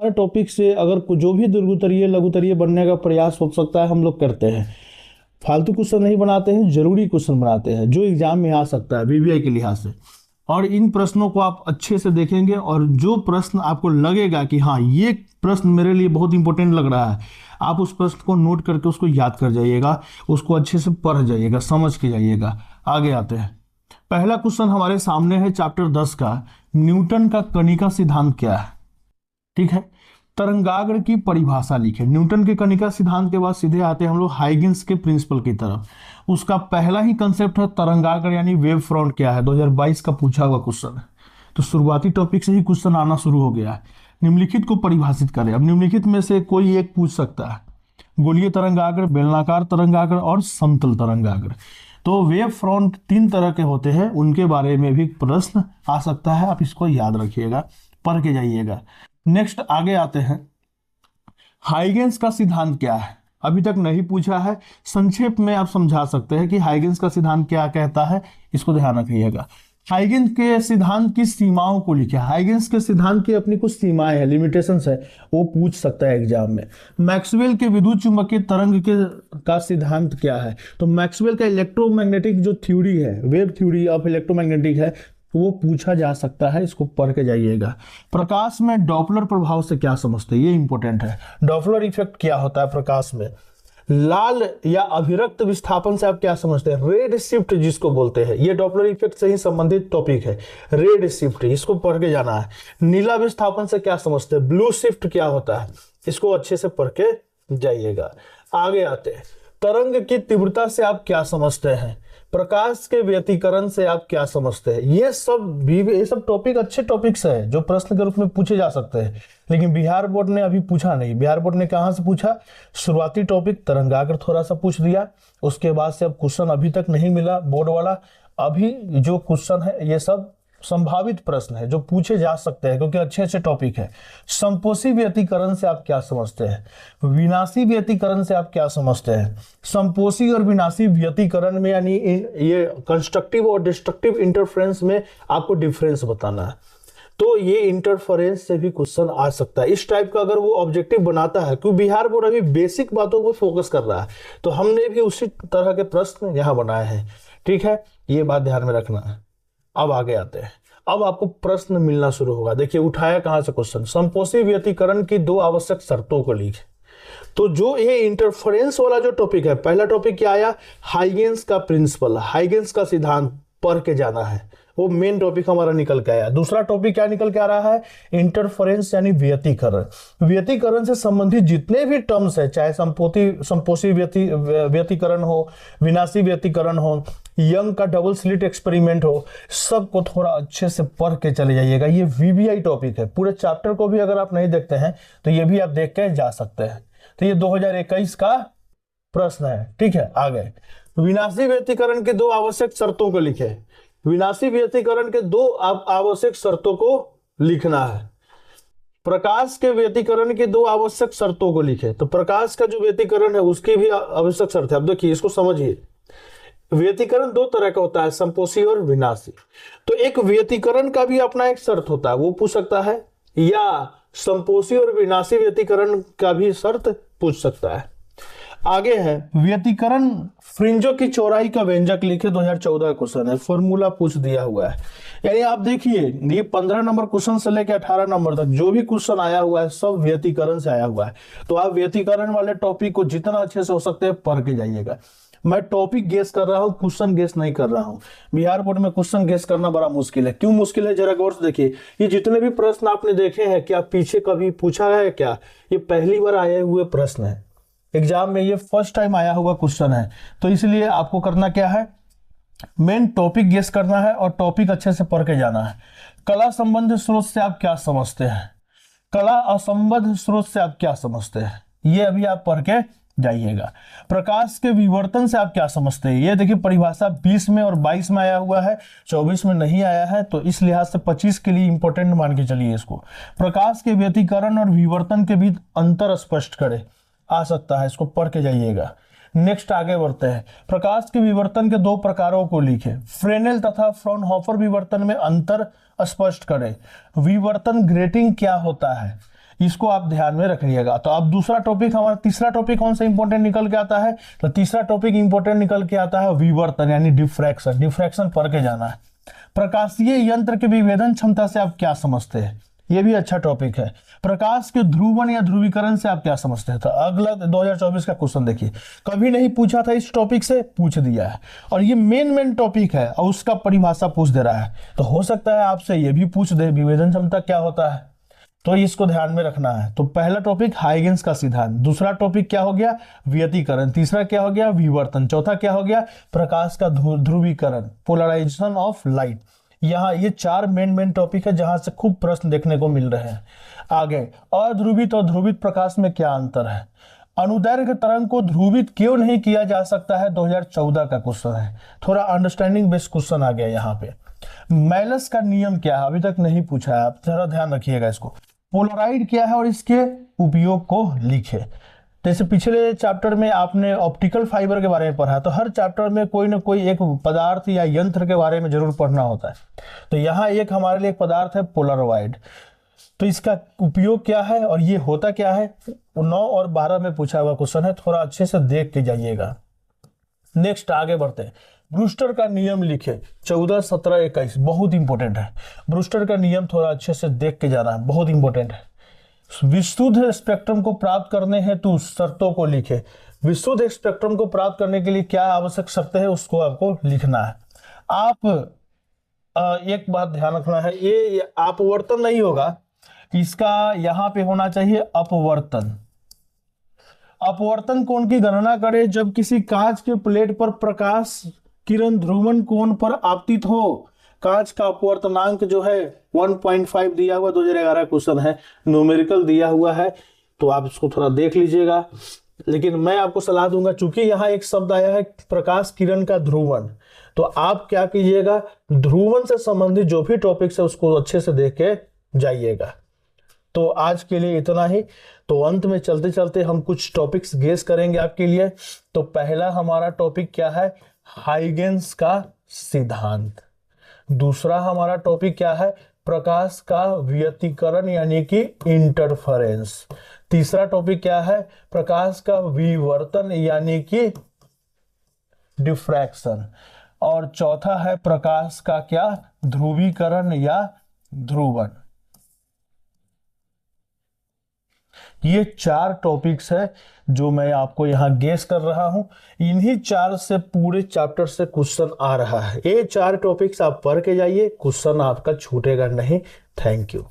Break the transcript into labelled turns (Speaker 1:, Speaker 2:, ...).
Speaker 1: हर topic से अगर जो भी दीर्घोत्तरीय लघुत्तरीय बनने का प्रयास हो सकता है हम लोग करते हैं। फालतू क्वेश्चन नहीं बनाते हैं, जरूरी क्वेश्चन बनाते हैं जो एग्जाम में आ सकता है वीवीआई के लिहाज से। और इन प्रश्नों को आप अच्छे से देखेंगे और जो प्रश्न आपको लगेगा कि हाँ ये प्रश्न मेरे लिए बहुत इंपॉर्टेंट लग रहा है, आप उस प्रश्न को नोट करके उसको याद कर जाइएगा, उसको अच्छे से पढ़ जाइएगा, समझ के जाइएगा। आगे आते हैं। पहला क्वेश्चन हमारे सामने है चैप्टर 10 का, न्यूटन का कणिका सिद्धांत क्या है। ठीक है, तरंगाग्र की परिभाषा लिखे। न्यूटन के कणिका सिद्धांत के बाद सीधे आते हैं हम लोग हाइगेंस के प्रिंसिपल की तरफ। उसका पहला ही कंसेप्ट है तरंगाग्र यानी वेव फ्रंट क्या है, 2022 का पूछा हुआ क्वेश्चन है। तो शुरुआती टॉपिक से ही क्वेश्चन आना शुरू हो गया है। निम्नलिखित को परिभाषित करें। अब निम्नलिखित में से कोई एक पूछ सकता है, गोलीय तरंगाग्र, बेलनाकार तरंगाग्र और समतल तरंगाग्र। तो वेव फ्रंट 3 तरह के होते हैं, उनके बारे में भी प्रश्न आ सकता है, आप इसको याद रखिएगा, पढ़ के जाइएगा। नेक्स्ट आगे आते हैं। हाइगेंस का सिद्धांत क्या है, अभी तक नहीं पूछा है, संक्षेप में आप समझा सकते हैं कि हाइगेंस का सिद्धांत क्या कहता है, इसको ध्यान रखिएगा। हाइगेंस के सिद्धांत की सीमाओं को लिखिए। हाइगेंस के सिद्धांत की अपनी कुछ सीमाएं हैं, लिमिटेशंस है, वो पूछ सकता है एग्जाम में। मैक्सवेल के विद्युत चुंबकीय तरंग का सिद्धांत क्या है, तो मैक्सवेल का इलेक्ट्रोमैग्नेटिक जो थ्योरी है, वेव थ्योरी ऑफ इलेक्ट्रोमैग्नेटिक है, वो पूछा जा सकता है, इसको पढ़ के जाइएगा। प्रकाश में डॉपलर प्रभाव से क्या समझते हैं, ये इंपॉर्टेंट है। डॉपलर इफेक्ट क्या होता है प्रकाश में। लाल या अभिरक्त विस्थापन से आप क्या समझते हैं, रेड शिफ्ट जिसको बोलते हैं, ये डॉपलर इफेक्ट से ही संबंधित टॉपिक है, रेड शिफ्ट, इसको पढ़ के जाना है। नीला विस्थापन से क्या समझते हैं, ब्लू शिफ्ट क्या होता है, इसको अच्छे से पढ़ के जाइएगा। आगे आते हैं। तरंग की तीव्रता से आप क्या समझते हैं, प्रकाश के व्यतिकरण से आप क्या समझते हैं। ये सब टॉपिक अच्छे टॉपिक्स है जो प्रश्न के रूप में पूछे जा सकते हैं, लेकिन बिहार बोर्ड ने अभी पूछा नहीं। बिहार बोर्ड ने कहां से पूछा, शुरुआती टॉपिक तरंगाग्र थोड़ा सा पूछ दिया, उसके बाद से अब क्वेश्चन अभी तक नहीं मिला बोर्ड वाला। अभी जो क्वेश्चन है ये सब संभावित प्रश्न है जो पूछे जा सकते हैं, क्योंकि अच्छे अच्छे टॉपिक है। संपोषी व्यतिकरण से आप क्या समझते हैं, विनाशी व्यतिकरण से आप क्या समझते हैं। संपोषी और विनाशी व्यतिकरण में यानी ये कंस्ट्रक्टिव और डिस्ट्रक्टिव इंटरफेरेंस में आपको डिफरेंस बताना है। तो ये इंटरफेरेंस से भी क्वेश्चन आ सकता है, इस टाइप का अगर वो ऑब्जेक्टिव बनाता है, क्योंकि बिहार बोर्ड अभी बेसिक बातों पर फोकस कर रहा है, तो हमने भी उसी तरह के प्रश्न यहाँ बनाए हैं। ठीक है, ये बात ध्यान में रखना है। अब आगे आते हैं। अब आपको प्रश्न मिलना शुरू होगा। देखिए उठाया कहां से क्वेश्चन, संपोषी व्यतिकरण की 2 आवश्यक शर्तों को लिखे। तो जो ये इंटरफेरेंस वाला जो टॉपिक है, पहला टॉपिक क्या आया, हाइगेंस का प्रिंसिपल, हाइगेंस का सिद्धांत पढ़ के जाना है, वो मेन टॉपिक हमारा निकल के आया। दूसरा टॉपिक क्या निकल के आ रहा है, इंटरफेरेंस यानी व्यतिकरण। व्यतिकरण से संबंधित जितने भी टर्म्स है, चाहे संपोषी व्यतिकरण हो, विनाशी व्यतिकरण हो, यंग का डबल स्लिट एक्सपेरिमेंट हो, सबको थोड़ा अच्छे से पढ़ के चले जाइएगा। ये वीवीआई टॉपिक है, पूरे चैप्टर को भी अगर आप नहीं देखते हैं तो ये भी आप देख के जा सकते हैं। तो ये 2021 का प्रश्न है। ठीक है, आगे। विनाशी व्यतिकरण के 2 आवश्यक शर्तों को लिखे। विनाशी व्यतिकरण के 2 आवश्यक शर्तों को लिखना है। प्रकाश के व्यतिकरण के 2 आवश्यक शर्तों को लिखे। तो प्रकाश का जो व्यतिकरण है उसकी भी आवश्यक शर्त है। अब देखिए इसको समझिए, व्यतिकरण 2 तरह का होता है, संपोषी और विनाशी। तो एक व्यतिकरण का भी अपना एक शर्त होता है, वो पूछ सकता है, या संपोषी और विनाशी व्यतिकरण का भी शर्त पूछ सकता है। आगे है व्यतिकरण फ्रिंजों की चौड़ाई का व्यंजक लिखे, 2014 क्वेश्चन है, फॉर्मूला पूछ दिया हुआ है। यानी आप देखिए ये 15 नंबर क्वेश्चन से लेकर 18 नंबर तक जो भी क्वेश्चन आया हुआ है सब व्यतिकरण से आया हुआ है। तो आप व्यतिकरण वाले टॉपिक को जितना अच्छे से हो सकते हैं पढ़ के जाइएगा। मैं टॉपिक गेस कर रहा हूं, क्वेश्चन गेस नहीं कर रहा हूं। बिहार बोर्ड में क्वेश्चन गेस करना बड़ा मुश्किल है। क्यों मुश्किल है, जरा गौर से देखिए। ये जितने भी प्रश्न आपने देखे हैं, क्या पीछे कभी पूछा है क्या, ये पहली बार आए हुए प्रश्न है एग्जाम में, ये फर्स्ट टाइम आया हुआ क्वेश्चन है। तो इसलिए आपको करना क्या है, मेन टॉपिक गेस करना है और टॉपिक अच्छे से पढ़ के जाना है। कला संबंध स्रोत से आप क्या समझते हैं, कला असंबद्ध स्रोत से आप क्या समझते हैं, ये अभी आप पढ़ के जाइएगा। प्रकाश के विवर्तन से आप क्या समझते हैं, ये देखिए परिभाषा 20 में और 22 में आया हुआ है, 24 में नहीं आया है, तो इस लिहाज से 25 के लिए इंपॉर्टेंट मान के चलिए इसको। प्रकाश के व्यतिकरण और विवर्तन के बीच अंतर स्पष्ट करे, आ सकता है, इसको पढ़ के जाइएगा। नेक्स्ट आगे बढ़ते हैं। प्रकाश के विवर्तन के 2 प्रकारों को लिखे। फ्रेनेल तथा फ्राउनहोफर विवर्तन में अंतर स्पष्ट करें। विवर्तन ग्रेटिंग क्या होता है, इसको आप ध्यान में रखिएगा। तो अब दूसरा टॉपिक, हमारा तीसरा टॉपिक कौन सा इंपॉर्टेंट निकल के आता है, तो तीसरा टॉपिक इंपॉर्टेंट निकल के आता है विवर्तन यानी डिफ्रैक्शन। डिफ्रैक्शन पढ़ के जाना है। प्रकाशीय यंत्र के विभेदन क्षमता से आप क्या समझते हैं, ये भी अच्छा टॉपिक है। प्रकाश के ध्रुवण या ध्रुवीकरण से आप क्या समझते हैं, तो अगला 2024 का क्वेश्चन देखिए, कभी नहीं पूछा था इस टॉपिक से, पूछ दिया है, और ये मेन टॉपिक है और उसका परिभाषा पूछ दे रहा है। तो हो सकता है आपसे ये भी पूछ दे विभेदन क्षमता क्या होता है, तो इसको ध्यान में रखना है। तो पहला टॉपिक हाइगेंस का सिद्धांत, दूसरा टॉपिक क्या हो गया व्यतिकरण, तीसरा क्या हो गया विवर्तन, चौथा क्या हो गया प्रकाश का ध्रुवीकरण पोलराइजेशन ऑफ लाइट। यहाँ ये चार मेन टॉपिक है जहां से खूब प्रश्न देखने को मिल रहे हैं। आगे अध्रुवित और ध्रुवित प्रकाश में क्या अंतर है, अनुदैर्घ्य तरंग को ध्रुवित क्यों नहीं किया जा सकता है, 2014 का क्वेश्चन है। थोड़ा अंडरस्टैंडिंग बेस्ड क्वेश्चन आ गया यहाँ पे। मेलस का नियम क्या है, अभी तक नहीं पूछा है, आप जरा ध्यान रखिएगा इसको। पोलराइड क्या है और इसके उपयोग को लिखे। जैसे पिछले चैप्टर में आपने ऑप्टिकल फाइबर के बारे में पढ़ा, तो हर चैप्टर में कोई ना कोई एक पदार्थ या यंत्र के बारे में जरूर पढ़ना होता है। तो यहाँ एक हमारे लिए एक पदार्थ है पोलराइड, तो इसका उपयोग क्या है और ये होता क्या है, 9 और 12 में पूछा हुआ क्वेश्चन है, थोड़ा अच्छे से देख के जाइएगा। नेक्स्ट आगे बढ़ते हैं। ब्रूस्टर का नियम लिखे 14, 17, 21, बहुत इंपॉर्टेंट है। ब्रूस्टर का नियम थोड़ा अच्छे से देख के जाना है, बहुत इंपॉर्टेंट है। विशुद्ध स्पेक्ट्रम को प्राप्त करने हेतु शर्तों को लिखे। विशुद्ध स्पेक्ट्रम को प्राप्त करने के लिए क्या आवश्यक शर्तें है उसको आपको लिखना है। आप एक बात ध्यान रखना है, ये अपवर्तन नहीं होगा, इसका यहां पे होना चाहिए अपवर्तन। अपवर्तन कोण की गणना करें जब किसी कांच के प्लेट पर प्रकाश किरण ध्रुवण कोण पर आपतित हो। कांच का अपवर्तनांक जो है 1.5 दिया हुआ, 2011 क्वेश्चन है, न्यूमेरिकल दिया हुआ है, तो आप इसको थोड़ा देख लीजिएगा। लेकिन मैं आपको सलाह दूंगा, चूंकि यहाँ एक शब्द आया है प्रकाश किरण का ध्रुवण, तो आप क्या कीजिएगा, ध्रुवण से संबंधित जो भी टॉपिक्स है उसको अच्छे से देख के जाइएगा। तो आज के लिए इतना ही। तो अंत में चलते चलते हम कुछ टॉपिक्स गेस करेंगे आपके लिए। तो पहला हमारा टॉपिक क्या है, हाइगेंस का सिद्धांत। दूसरा हमारा टॉपिक क्या है, प्रकाश का व्यतिकरण यानी कि इंटरफेरेंस। तीसरा टॉपिक क्या है, प्रकाश का विवर्तन यानी कि डिफ्रैक्शन। और चौथा है प्रकाश का क्या, ध्रुवीकरण या ध्रुवण। ये 4 टॉपिक्स है जो मैं आपको यहां गेस कर रहा हूं। इन्हीं 4 से पूरे चैप्टर से क्वेश्चन आ रहा है। ये 4 टॉपिक्स आप पढ़ के जाइए, क्वेश्चन आपका छूटेगा नहीं। Thank you.